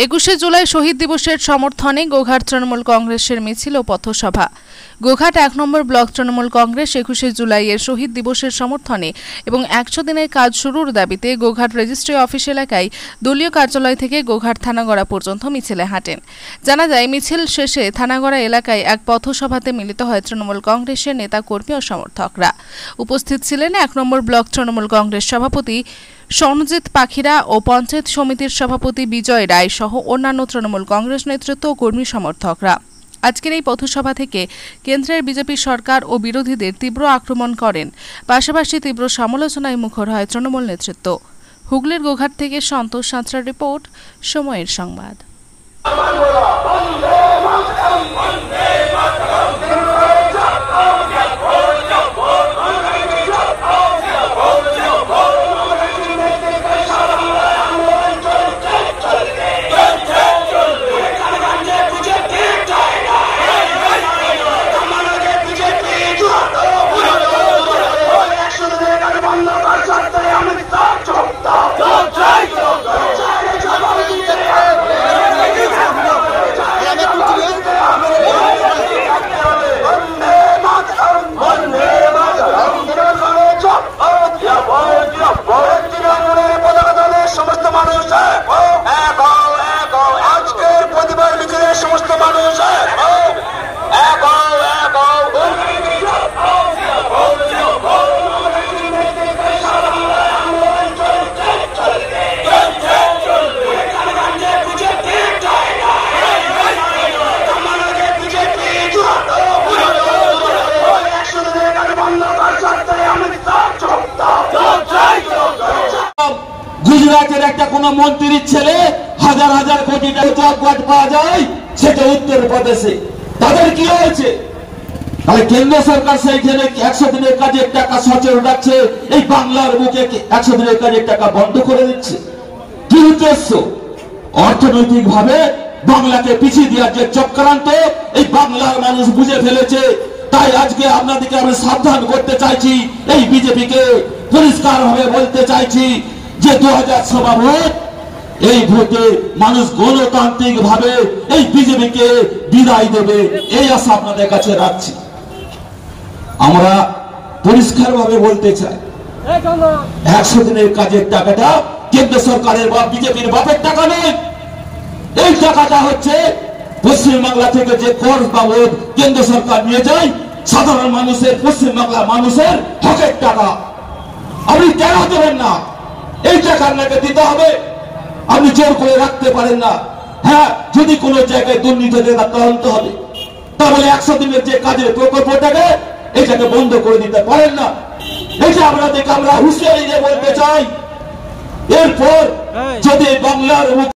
21শে জুলাই শহীদ দিবসের সমর্থনে গোঘাট তৃণমূল কংগ্রেসের মিছিল ও পথসভা। গোঘাট ১ নম্বর ব্লক তৃণমূল কংগ্রেস 21শে জুলাইয়ের শহীদ দিবসের সমর্থনে এবং ১০০ দিনের কাজ শুরুর দাবিতে গোঘাট রেজিস্ট্রি অফিস এলাকায় দলীয় কার্যালয় থেকে গোঘাট থানাগড়া পর্যন্ত মিছিলে হাঁটেন। জানা যায়, মিছিল শেষে থানাগড়া এলাকায় এক পথসভাতে মিলিত হয় তৃণমূল কংগ্রেসের নেতা কর্মী ও সমর্থকরা। উপস্থিত ছিলেন ১ নম্বর ব্লক তৃণমূল কংগ্রেস সভাপতি সনজিৎ পাখিরা ও পঞ্চায়েত সমিতির সভাপতি বিজয় রায় সহ অন্যান্য তৃণমূল কংগ্রেস নেতৃত্ব ও কর্মী সমর্থকরা। আজকের এই পথসভা থেকে কেন্দ্রের বিজেপি সরকার ও বিরোধীদের তীব্র আক্রমণ করেন, পাশাপাশি তীব্র সমালোচনায় মুখর হয় তৃণমূল নেতৃত্ব। হুগলির গোঘাট থেকে সন্তোষ সাঁতরার রিপোর্ট, সময়ের সংবাদ। গুজরাটের একটা কোন মন্ত্রীর ছেলে হাজার হাজার কোটি টাকা পাওয়া যায়, সেটা উত্তরপ্রদেশে। তাদের কি হয়েছে? তাহলে কেন্দ্র সরকার সেইখানে 100 দিনের কাজের টাকা সচল রাখছে, এই বাংলার বুকে 100 দিনের কাজের টাকা বন্ধ করে দিচ্ছে। কি উদ্দেশ্য? অর্থনৈতিক ভাবে বাংলাকে পিছিয়ে দেওয়ার যে চক্রান্ত এই বাংলার মানুষ বুঝে ফেলেছে। তাই আজকে আপনাদেরকে আমি সাবধান করতে চাইছি, এই বিজেপিকে পরিষ্কার ভাবে বলতে চাইছি যে 2000 সভা ভোট, এই ভোটে মানুষ গণতান্ত্রিক ভাবে এই বিজেপিকে বিদায় দেবে, এই আশা আপনাদের কাছে রাখছি। আমরা পরিষ্কার ভাবে বলতে চাই, 100 দিনের কাজের টাকাটা কেন্দ্র সরকারের বা বিজেপির বাপের টাকা নয়। এই টাকাটা হচ্ছে পশ্চিমবাংলা থেকে যে কর বাবদ কেন্দ্র সরকার নিয়ে যায়, সাধারণ মানুষের, পশ্চিমবাংলার মানুষের হকের টাকা। আপনি কেন দেবেন না? এই টাকা আপনাকে দিতে হবে, আপনি জোর করে রাখতে পারেন না। হ্যাঁ, যদি কোনো জায়গায় দুর্নীতি তদন্ত হবে, তাহলে 100 দিনের যে কাজের প্রকল্পটাকে এটাকে বন্ধ করে দিতে পারেন না। এটা আমরা হুঁশিয়ারি দিয়ে বলতে চাই। এরপর যদি বাংলার